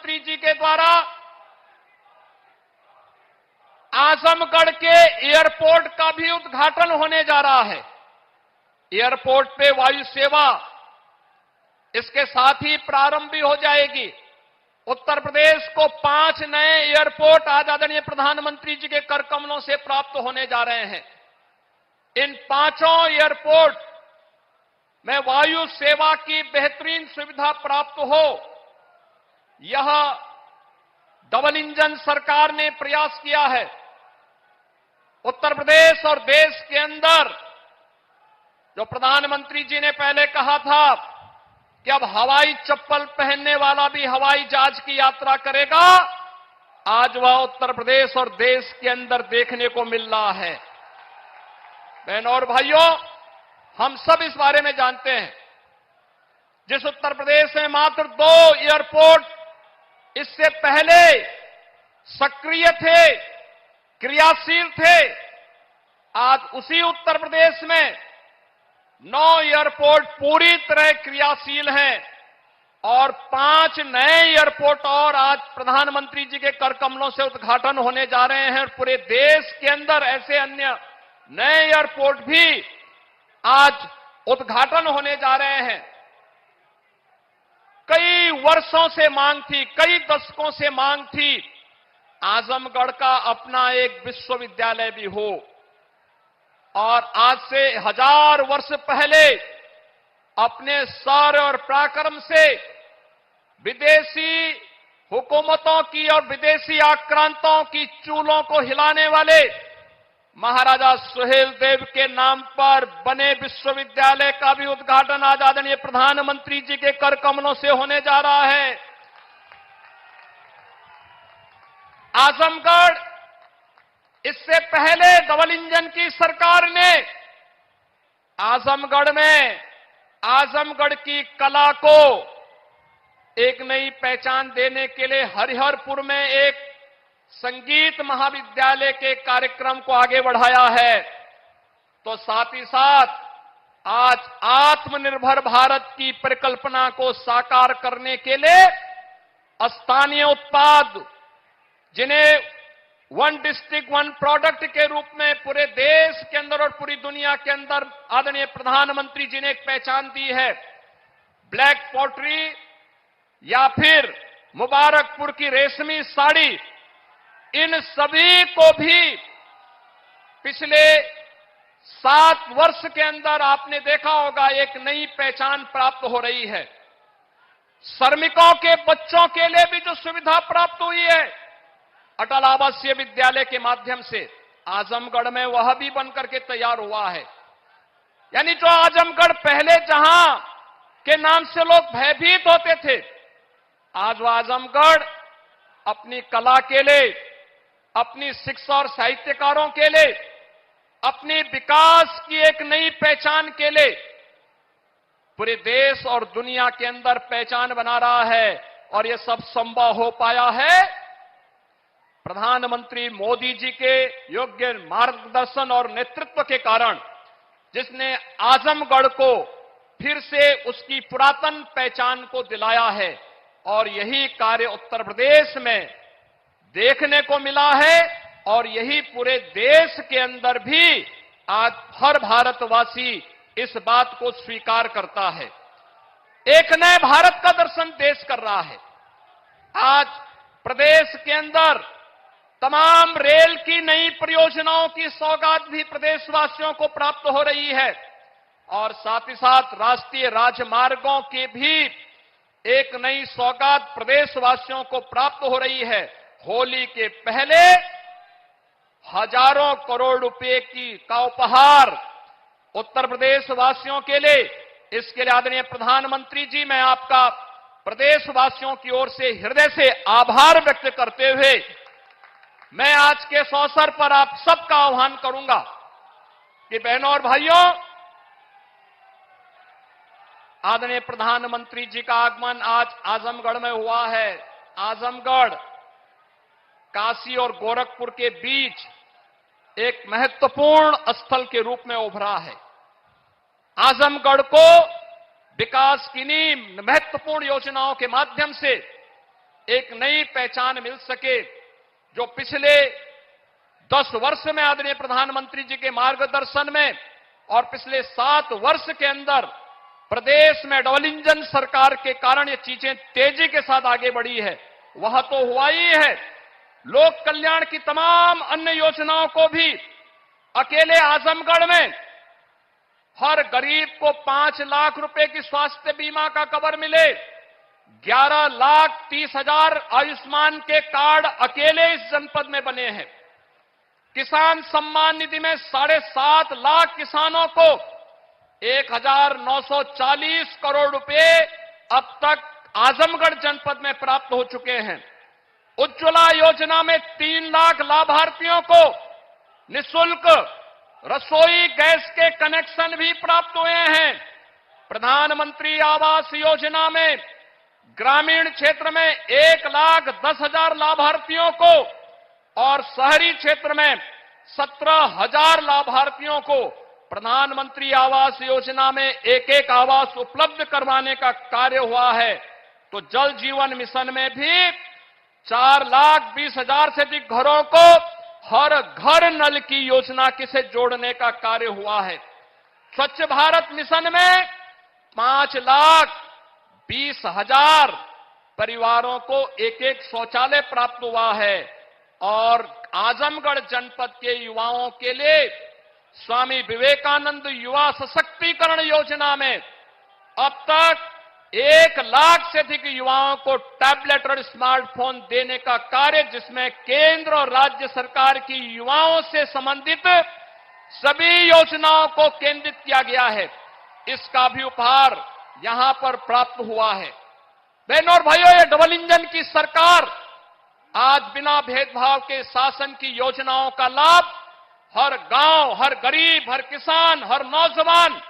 प्रधानमंत्री जी के द्वारा आजमगढ़ के एयरपोर्ट का भी उद्घाटन होने जा रहा है। एयरपोर्ट पे वायु सेवा इसके साथ ही प्रारंभ भी हो जाएगी। उत्तर प्रदेश को 5 नए एयरपोर्ट आज आदरणीय प्रधानमंत्री जी के कर कमलों से प्राप्त होने जा रहे हैं। इन 5 एयरपोर्ट में वायु सेवा की बेहतरीन सुविधा प्राप्त हो, यह डबल इंजन सरकार ने प्रयास किया है। उत्तर प्रदेश और देश के अंदर जो प्रधानमंत्री जी ने पहले कहा था कि अब हवाई चप्पल पहनने वाला भी हवाई जहाज की यात्रा करेगा, आज वह उत्तर प्रदेश और देश के अंदर देखने को मिल रहा है। बहनों और भाइयों, हम सब इस बारे में जानते हैं, जिस उत्तर प्रदेश में मात्र 2 एयरपोर्ट इससे पहले सक्रिय थे, क्रियाशील थे, आज उसी उत्तर प्रदेश में 9 एयरपोर्ट पूरी तरह क्रियाशील हैं और 5 नए एयरपोर्ट और आज प्रधानमंत्री जी के कर कमलों से उद्घाटन होने जा रहे हैं। और पूरे देश के अंदर ऐसे अन्य नए एयरपोर्ट भी आज उद्घाटन होने जा रहे हैं। कई वर्षों से मांग थी, कई दशकों से मांग थी, आजमगढ़ का अपना एक विश्वविद्यालय भी हो। और आज से 1000 वर्ष पहले अपने शौर्य और पराक्रम से विदेशी हुकूमतों की और विदेशी आक्रांताओं की चूलों को हिलाने वाले महाराजा सुहेलदेव के नाम पर बने विश्वविद्यालय का भी उद्घाटन आज आदरणीय प्रधानमंत्री जी के कर कमलों से होने जा रहा है। आजमगढ़, इससे पहले डबल इंजन की सरकार ने आजमगढ़ में आजमगढ़ की कला को एक नई पहचान देने के लिए हरिहरपुर में एक संगीत महाविद्यालय के कार्यक्रम को आगे बढ़ाया है। तो साथ ही साथ आज आत्मनिर्भर भारत की परिकल्पना को साकार करने के लिए स्थानीय उत्पाद, जिन्हें 1 डिस्ट्रिक्ट 1 प्रोडक्ट के रूप में पूरे देश के अंदर और पूरी दुनिया के अंदर आदरणीय प्रधानमंत्री जी ने एक पहचान दी है। ब्लैक पॉटरी या फिर मुबारकपुर की रेशमी साड़ी, इन सभी को भी पिछले 7 वर्ष के अंदर आपने देखा होगा एक नई पहचान प्राप्त हो रही है। श्रमिकों के बच्चों के लिए भी जो सुविधा प्राप्त हुई है अटल आवासीय विद्यालय के माध्यम से, आजमगढ़ में वह भी बनकर के तैयार हुआ है। यानी जो आजमगढ़ पहले जहां के नाम से लोग भयभीत होते थे, आज वह आजमगढ़ अपनी कला के लिए, अपनी शिक्षा और साहित्यकारों के लिए, अपनी विकास की एक नई पहचान के लिए पूरे देश और दुनिया के अंदर पहचान बना रहा है। और यह सब संभव हो पाया है प्रधानमंत्री मोदी जी के योग्य मार्गदर्शन और नेतृत्व के कारण, जिसने आजमगढ़ को फिर से उसकी पुरातन पहचान को दिलाया है। और यही कार्य उत्तर प्रदेश में देखने को मिला है और यही पूरे देश के अंदर भी आज हर भारतवासी इस बात को स्वीकार करता है। एक नए भारत का दर्शन देश कर रहा है। आज प्रदेश के अंदर तमाम रेल की नई परियोजनाओं की सौगात भी प्रदेशवासियों को प्राप्त हो रही है और साथ ही साथ राष्ट्रीय राजमार्गों की भी एक नई सौगात प्रदेशवासियों को प्राप्त हो रही है। होली के पहले हजारों करोड़ रुपए का उपहार उत्तर प्रदेश वासियों के लिए, इसके लिए आदरणीय प्रधानमंत्री जी, मैं आपका प्रदेशवासियों की ओर से हृदय से आभार व्यक्त करते हुए मैं आज के इस अवसर पर आप सबका आह्वान करूंगा कि बहनों और भाइयों, आदरणीय प्रधानमंत्री जी का आगमन आज आजमगढ़ में हुआ है। आजमगढ़ काशी और गोरखपुर के बीच एक महत्वपूर्ण स्थल के रूप में उभरा है। आजमगढ़ को विकास की महत्वपूर्ण योजनाओं के माध्यम से एक नई पहचान मिल सके, जो पिछले 10 वर्ष में आदरणीय प्रधानमंत्री जी के मार्गदर्शन में और पिछले 7 वर्ष के अंदर प्रदेश में डबल इंजन सरकार के कारण ये चीजें तेजी के साथ आगे बढ़ी है, वह तो हुआ ही है। लोक कल्याण की तमाम अन्य योजनाओं को भी अकेले आजमगढ़ में हर गरीब को 5 लाख रुपए की स्वास्थ्य बीमा का कवर मिले, 11,30,000 आयुष्मान के कार्ड अकेले इस जनपद में बने हैं। किसान सम्मान निधि में 7.5 लाख किसानों को 1,940 करोड़ रुपए अब तक आजमगढ़ जनपद में प्राप्त हो चुके हैं। उज्ज्वला योजना में 3 लाख लाभार्थियों को निःशुल्क रसोई गैस के कनेक्शन भी प्राप्त हुए हैं। प्रधानमंत्री आवास योजना में ग्रामीण क्षेत्र में 1,10,000 लाभार्थियों को और शहरी क्षेत्र में 17,000 लाभार्थियों को प्रधानमंत्री आवास योजना में एक आवास उपलब्ध करवाने का कार्य हुआ है। तो जल जीवन मिशन में भी 4,20,000 से अधिक घरों को हर घर नल की योजना से जोड़ने का कार्य हुआ है। स्वच्छ भारत मिशन में 5,20,000 परिवारों को एक शौचालय प्राप्त हुआ है और आजमगढ़ जनपद के युवाओं के लिए स्वामी विवेकानंद युवा सशक्तिकरण योजना में अब तक 1 लाख से अधिक युवाओं को टैबलेट और स्मार्टफोन देने का कार्य, जिसमें केंद्र और राज्य सरकार की युवाओं से संबंधित सभी योजनाओं को केंद्रित किया गया है, इसका भी उपहार यहां पर प्राप्त हुआ है। बहनों और भाइयों, ये डबल इंजन की सरकार आज बिना भेदभाव के शासन की योजनाओं का लाभ हर गांव, हर गरीब, हर किसान, हर नौजवान,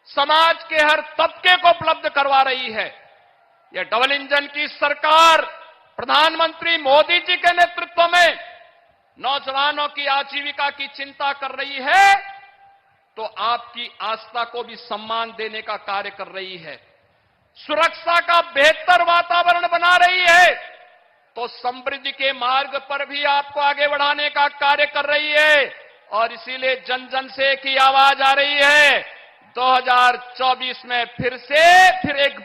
समाज के हर तबके को उपलब्ध करवा रही है। यह डबल इंजन की सरकार प्रधानमंत्री मोदी जी के नेतृत्व में नौजवानों की आजीविका की चिंता कर रही है, तो आपकी आस्था को भी सम्मान देने का कार्य कर रही है। सुरक्षा का बेहतर वातावरण बना रही है, तो समृद्धि के मार्ग पर भी आपको आगे बढ़ाने का कार्य कर रही है। और इसीलिए जन जन से एक ही आवाज आ रही है, 2024 में फिर एक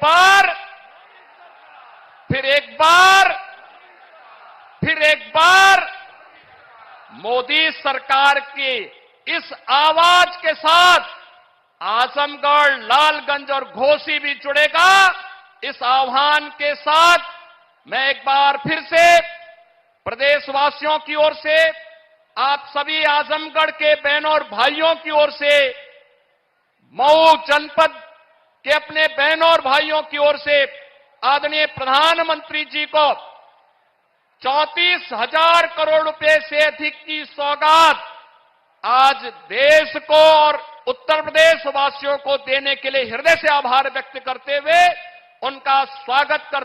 बार मोदी सरकार की इस आवाज के साथ आजमगढ़, लालगंज और घोसी भी जुड़ेगा। इस आह्वान के साथ मैं एक बार फिर से प्रदेशवासियों की ओर से, आप सभी आजमगढ़ के बहनों और भाइयों की ओर से, मऊ जनपद के अपने बहनों और भाइयों की ओर से आदरणीय प्रधानमंत्री जी को 34,000 करोड़ रुपए से अधिक की सौगात आज देश को और उत्तर प्रदेश वासियों को देने के लिए हृदय से आभार व्यक्त करते हुए उनका स्वागत करते